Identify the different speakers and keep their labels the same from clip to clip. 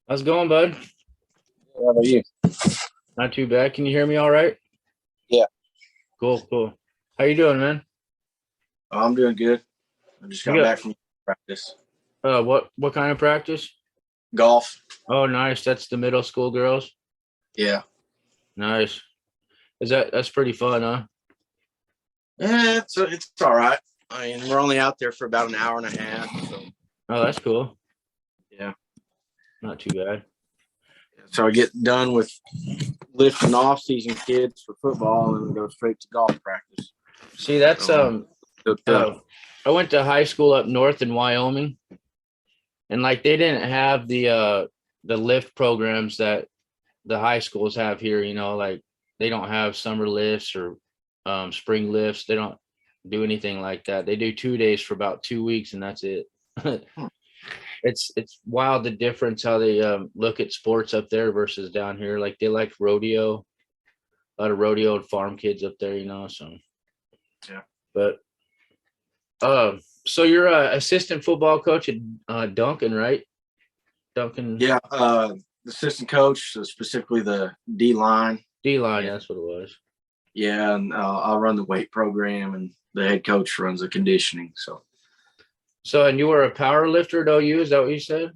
Speaker 1: How's it going, bud?
Speaker 2: How about you?
Speaker 1: Not too bad. Can you hear me all right?
Speaker 2: Yeah.
Speaker 1: Cool. How you doing, man?
Speaker 2: I'm doing good. I just
Speaker 1: You
Speaker 2: got
Speaker 1: got
Speaker 2: back from practice.
Speaker 1: what kind of practice?
Speaker 2: Golf.
Speaker 1: Oh, nice. That's the middle school girls.
Speaker 2: Yeah.
Speaker 1: Nice. That's pretty fun, huh?
Speaker 2: Yeah, it's all right. I mean, we're only out there for about an hour and a half. So,
Speaker 1: Oh, that's cool.
Speaker 2: yeah.
Speaker 1: Not too bad.
Speaker 2: So I get done with lifting off-season kids for football and then go straight to golf practice.
Speaker 1: See, that's
Speaker 2: Hooked up.
Speaker 1: I went to high school up north in Wyoming, and like they didn't have the lift programs that the high schools have here, like they don't have summer lifts or spring lifts. They don't do anything like that. They do 2 days for about 2 weeks and that's it. It's wild the difference how they look at sports up there versus down here. Like they like rodeo, a lot of rodeo and farm kids up there, so
Speaker 2: Yeah.
Speaker 1: but so you're a assistant football coach at Duncan, right? Duncan.
Speaker 2: Yeah. Assistant coach, so specifically the D line.
Speaker 1: D-line,
Speaker 2: Yeah.
Speaker 1: that's what it was.
Speaker 2: Yeah, and I'll run the weight program, and the head coach runs the conditioning.
Speaker 1: So, and you were a power lifter at OU, is that what you said?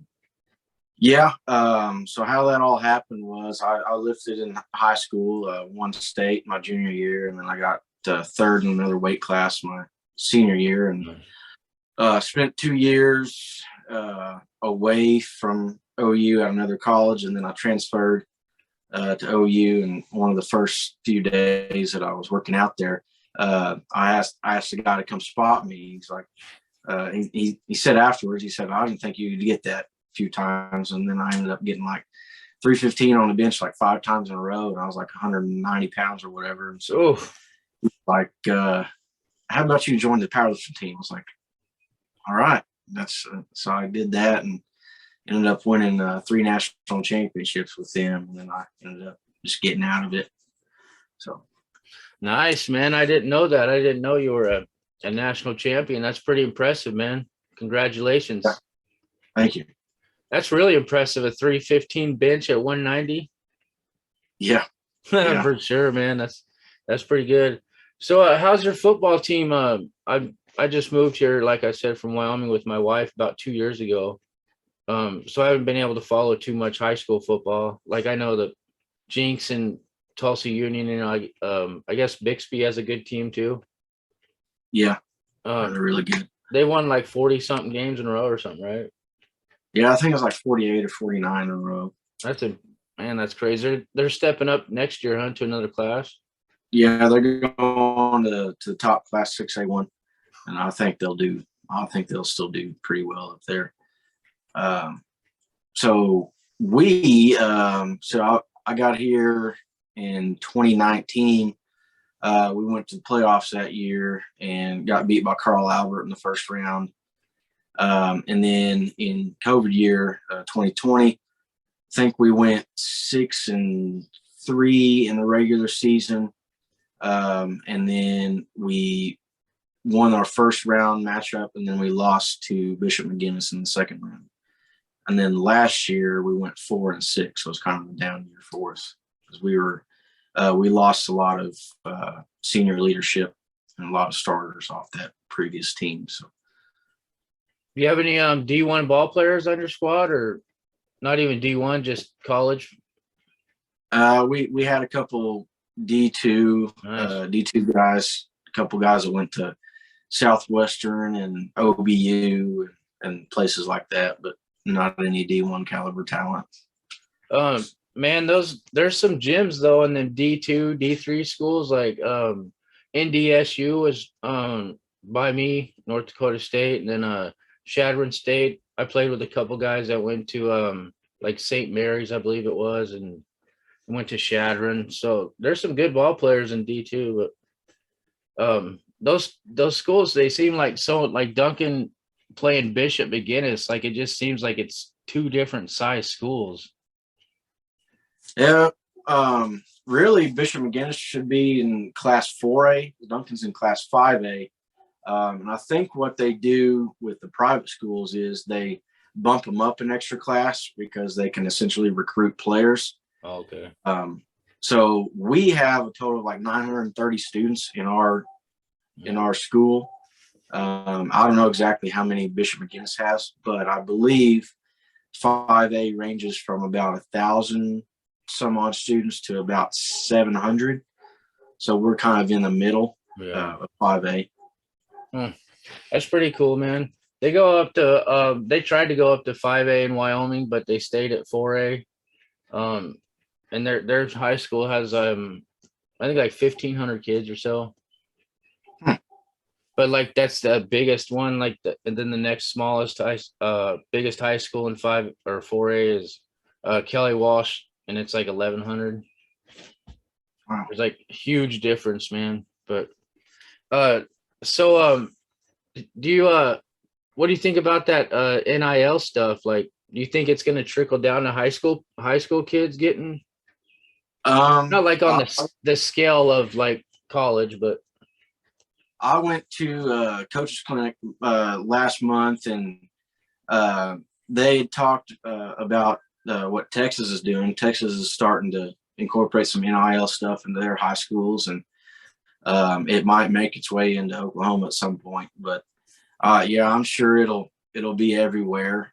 Speaker 2: Yeah. So how that all happened was I lifted in high school, won state my junior year, and then I got third in another weight class my senior year, and spent 2 years away from OU at another college, and then I transferred to OU. And one of the first few days that I was working out there, I asked the guy to come spot me. He's like, he said afterwards, he said, I didn't think you'd get that a few times. And then I ended up getting like 315 on the bench like 5 times in a row. And I was like 190 pounds or whatever. And so like, how about you join the powerlifting team? I was like, all right. So I did that and ended up winning 3 national championships with them. And then I ended up just getting out of it. So
Speaker 1: nice, man. I didn't know that. I didn't know you were a national champion. That's pretty impressive, man. Congratulations.
Speaker 2: yeah. Thank you.
Speaker 1: That's really impressive. A 315 bench at 190.
Speaker 2: Yeah.
Speaker 1: For sure, man. That's pretty good. So how's your football team? I just moved here, like I said, from Wyoming with my wife about 2 years ago. So I haven't been able to follow too much high school football. Like I know the Jinx and Tulsa Union, I guess Bixby has a good team too.
Speaker 2: Yeah. They're really good.
Speaker 1: They won like 40 something games in a row or something, right?
Speaker 2: Yeah, I think it was like 48 or 49 in a row.
Speaker 1: That's crazy. They're stepping up next year, huh, to another class.
Speaker 2: Yeah, they're going to the top class 6A1, and I think they'll still do pretty well up there. So I got here in 2019. We went to the playoffs that year and got beat by Carl Albert in the first round. And then in COVID year, 2020, I think we went 6-3 in the regular season. And then we won our first round matchup, and then we lost to Bishop McGinnis in the second round. And then last year we went 4-6, so it was kind of a down year for us because we lost a lot of senior leadership and a lot of starters off that previous team. So,
Speaker 1: do you have any D1 ball players on your squad, or not even D1, just college?
Speaker 2: we had a couple D2
Speaker 1: Nice.
Speaker 2: D2 guys, a couple guys that went to Southwestern and OBU and places like that, but not any D1 caliber talent.
Speaker 1: Man, there's some gyms though in the D2, D3 schools, like NDSU was by me, North Dakota State, and then Shadron State. I played with a couple guys that went to like St. Mary's, I believe it was, and went to Shadron. So there's some good ball players in D2, but those schools, they seem like so like Duncan playing Bishop McGinnis, like it just seems like it's two different size schools.
Speaker 2: Yeah, really, Bishop McGinnis should be in Class 4A. Duncan's in Class 5A. And I think what they do with the private schools is they bump them up an extra class because they can essentially recruit players.
Speaker 1: Oh, okay.
Speaker 2: So we have a total of like 930 students in our school. I don't know exactly how many Bishop McGinnis has, but I believe 5A ranges from about 1,000 some odd students to about 700. So we're kind of in the middle of 5A.
Speaker 1: That's pretty cool, man. They go up to they tried to go up to 5A in Wyoming, but they stayed at 4A. And their high school has I think like 1,500 kids or so. But like that's the biggest one. And then the next smallest biggest high school in 5 or 4A is Kelly Walsh, and it's like 1,100.
Speaker 2: Wow.
Speaker 1: There's like huge difference, man. But so do you what do you think about that NIL stuff? Like, do you think it's going to trickle down to high school kids getting not like on the scale of like college, but
Speaker 2: I went to coach's clinic last month, and they talked about what Texas is doing. Texas is starting to incorporate some NIL stuff into their high schools, and it might make its way into Oklahoma at some point. But yeah, I'm sure it'll be everywhere.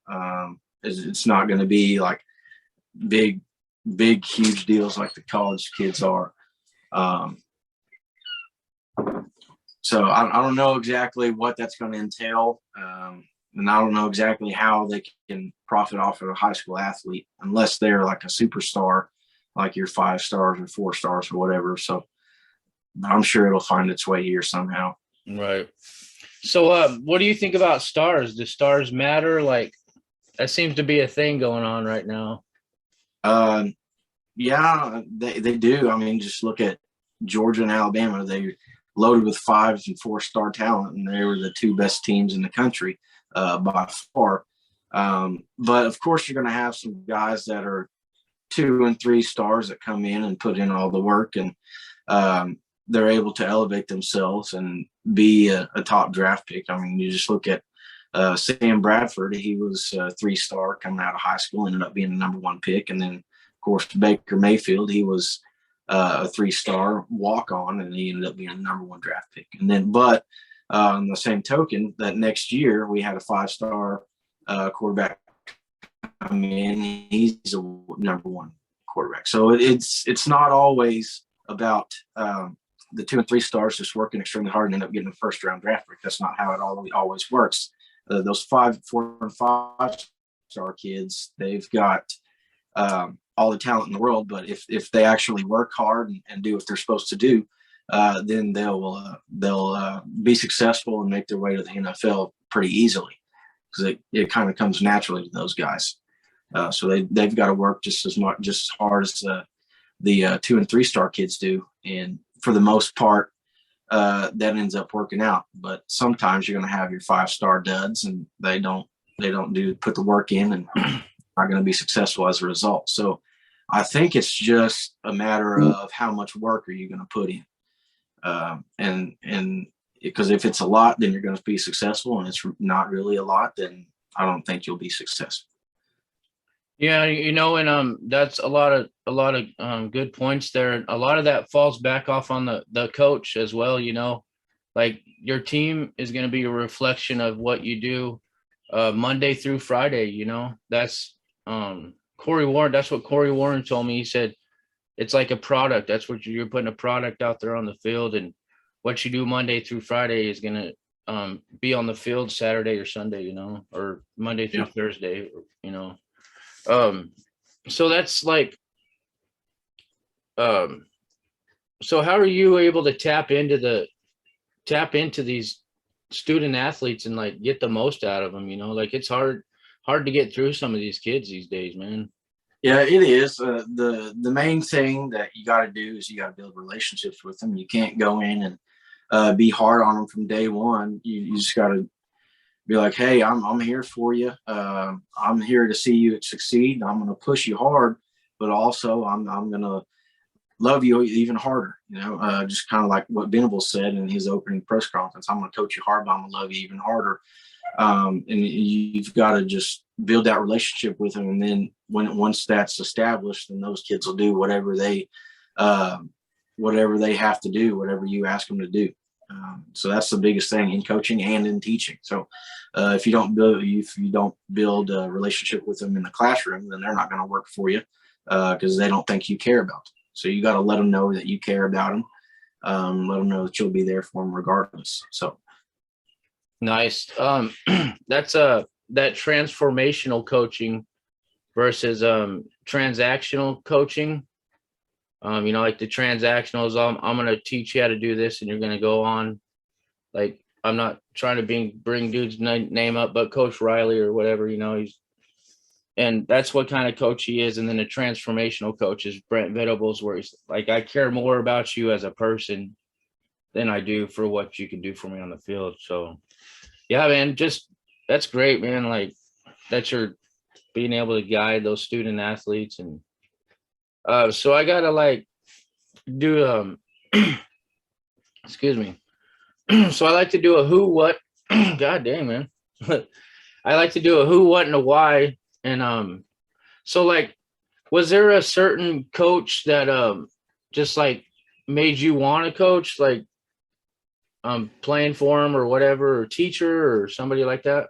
Speaker 2: It's not going to be like big, huge deals like the college kids are. So I don't know exactly what that's going to entail. And I don't know exactly how they can profit off of a high school athlete unless they're like a superstar, like your 5 stars or 4 stars or whatever. So I'm sure it'll find its way here somehow.
Speaker 1: Right. So what do you think about stars? Do stars matter? Like, that seems to be a thing going on right now.
Speaker 2: Yeah, they do. I mean, just look at Georgia and Alabama. They loaded with 5 and 4-star talent, and they were the 2 best teams in the country by far. But of course, you're going to have some guys that are 2 and 3 stars that come in and put in all the work, and they're able to elevate themselves and be a top draft pick. I mean, you just look at Sam Bradford. He was a 3-star coming out of high school, ended up being the number 1 pick. And then, of course, Baker Mayfield, he was a 3-star walk-on, and he ended up being a number 1 draft pick. And then, but on the same token, that next year we had a 5-star quarterback come in. He's a number 1 quarterback. So it's not always about the 2 and 3 stars just working extremely hard and end up getting a first-round draft pick. That's not how it always works. Those 5, 4, and 5-star kids, they've got all the talent in the world, but if they actually work hard and do what they're supposed to do, then they'll be successful and make their way to the NFL pretty easily, because it kind of comes naturally to those guys. So they've got to work just as hard as the 2 and 3-star kids do, and for the most part, that ends up working out. But sometimes you're going to have your 5-star duds, and they don't put the work in, and are going to be successful as a result. So I think it's just a matter of how much work are you going to put in. And because if it's a lot, then you're going to be successful, and it's not really a lot, then I don't think you'll be successful.
Speaker 1: Yeah, and that's a lot of good points there. A lot of that falls back off on the coach as well. Like, your team is going to be a reflection of what you do Monday through Friday. That's Corey Warren. That's what Corey Warren told me. He said it's like a product. That's what you're putting a product out there on the field, and what you do Monday through Friday is going to be on the field Saturday or Sunday, or Monday through Thursday, So that's like, so how are you able to tap into these student athletes and like get the most out of them? Like, it's hard to get through some of these kids these days, man.
Speaker 2: Yeah, it is. The main thing that you got to do is you got to build relationships with them. You can't go in and be hard on them from day one. You just got to be like, hey, I'm here for you. I'm here to see you succeed. I'm going to push you hard, but also I'm going to love you even harder. Just kind of like what Venable said in his opening press conference. I'm going to coach you hard, but I'm going to love you even harder. And you've got to just build that relationship with them. And then once that's established, then those kids will do whatever they have to do, whatever you ask them to do. So that's the biggest thing in coaching and in teaching. So if you don't build a relationship with them in the classroom, then they're not going to work for you because they don't think you care about them. So you got to let them know that you care about them. Let them know that you'll be there for them regardless. So
Speaker 1: nice. That's that transformational coaching versus transactional coaching. Like the transactional is I'm going to teach you how to do this and you're going to go on. Like, I'm not trying to bring dude's name up, but Coach Riley or whatever, and that's what kind of coach he is. And then the transformational coach is Brent Venables, where he's like, I care more about you as a person than I do for what you can do for me on the field. So yeah, man, that's great, man. Like that you're being able to guide those student athletes. And so I gotta like do excuse me. So I like to do a who, what, god dang, man. I like to do a who, what, and a why. And so like, was there a certain coach that just like made you want to coach, like playing for him or whatever, or teacher or somebody like that?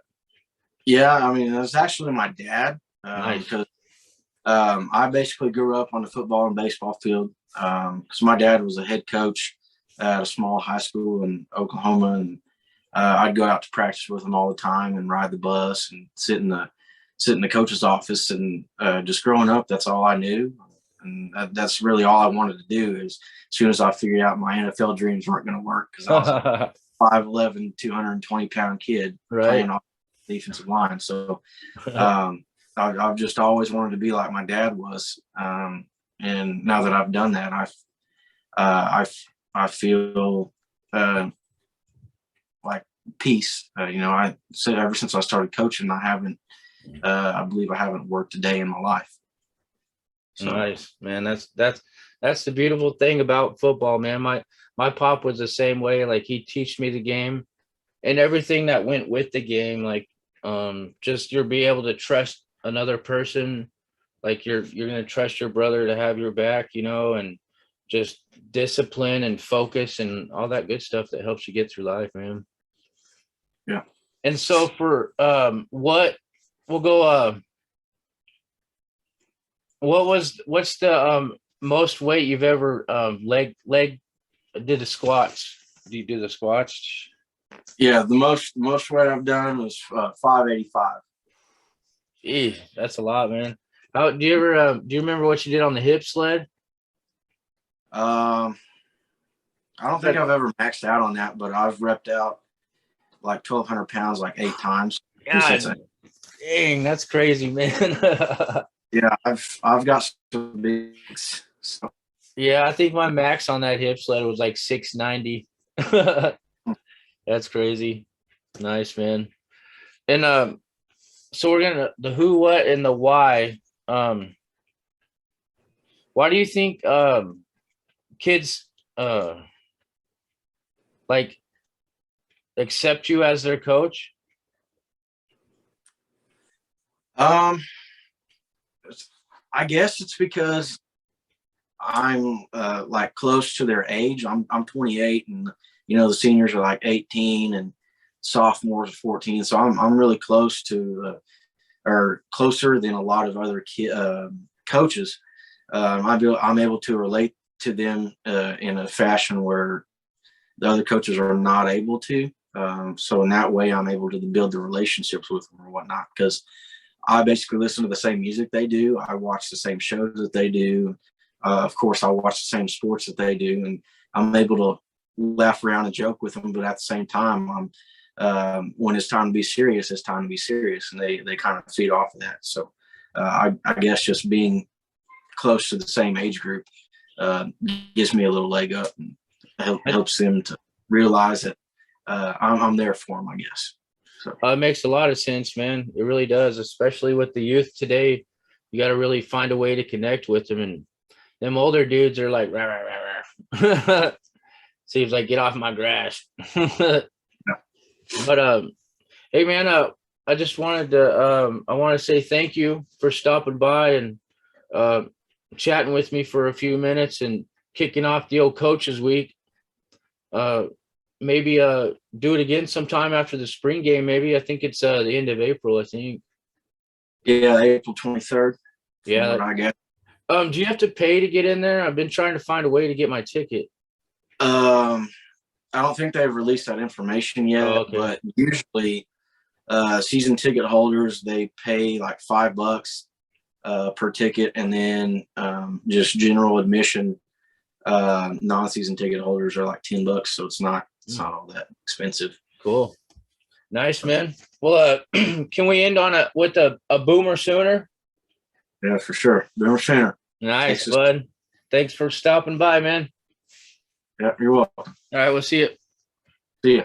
Speaker 2: Yeah, I mean, it was actually my dad.
Speaker 1: Nice.
Speaker 2: Because I basically grew up on the football and baseball field because my dad was a head coach at a small high school in Oklahoma, and I'd go out to practice with him all the time and ride the bus and sit in the coach's office. And just growing up, that's all I knew, and that's really all I wanted to do. Is as soon as I figured out my NFL dreams weren't going to work because I was a 5'11", 220-pound kid playing off the defensive line. So I've just always wanted to be like my dad was, and now that I've done that, I feel like peace. I said ever since I started coaching, I believe I haven't worked a day in my life.
Speaker 1: So. Nice, man. That's the beautiful thing about football, man. My pop was the same way. Like he taught me the game and everything that went with the game. Like just you'll be able to trust another person. Like you're going to trust your brother to have your back, and just discipline and focus and all that good stuff that helps you get through life, man.
Speaker 2: Yeah.
Speaker 1: And so for what's the most weight you've ever leg did the squats? Do you do the squats?
Speaker 2: Yeah, the most weight I've done was 585.
Speaker 1: Eesh, that's a lot, man. How do you remember what you did on the hip sled?
Speaker 2: I don't think I've ever maxed out on that, but I've repped out like 1,200 pounds like 8 times.
Speaker 1: God, dang, that's crazy, man.
Speaker 2: Yeah, I've got some bigs. So.
Speaker 1: Yeah, I think my max on that hip sled was like 690. That's crazy. Nice, man. And so we're gonna the who, what, and the why. Why do you think kids like accept you as their coach?
Speaker 2: I guess it's because I'm like close to their age. I'm 28, and the seniors are like 18, and sophomores are 14. So I'm really close to, or closer than a lot of other coaches. I'm able to relate to them in a fashion where the other coaches are not able to. So in that way, I'm able to build the relationships with them or whatnot, because I basically listen to the same music they do. I watch the same shows that they do. Of course, I watch the same sports that they do, and I'm able to laugh around and joke with them. But at the same time, when it's time to be serious, it's time to be serious, and they kind of feed off of that. So I guess just being close to the same age group gives me a little leg up and helps them to realize that I'm there for them, I guess. So
Speaker 1: it makes a lot of sense, man. It really does, especially with the youth today. You got to really find a way to connect with them. And them older dudes are like, rah, rah, rah, rah. Seems like, get off my grass. Yeah. But Hey man, I just wanted to I want to say thank you for stopping by and uh, chatting with me for a few minutes and kicking off the old coaches week. Uh, maybe do it again sometime after the spring game. Maybe I think it's the end of April. I think.
Speaker 2: Yeah, April 23rd.
Speaker 1: Yeah.
Speaker 2: What I get.
Speaker 1: Do you have to pay to get in there? I've been trying to find a way to get my ticket.
Speaker 2: I don't think they've released that information yet,
Speaker 1: Okay.
Speaker 2: but usually season ticket holders, they pay like $5 per ticket, and then just general admission non-season ticket holders are like $10, so it's not all that expensive.
Speaker 1: Cool. Nice, man. Well, can we end on with a Boomer Sooner?
Speaker 2: Yeah, for sure. Boomer Sooner.
Speaker 1: Nice, bud. Thanks for stopping by, man.
Speaker 2: Yeah, you're welcome.
Speaker 1: All right, we'll see you.
Speaker 2: See ya.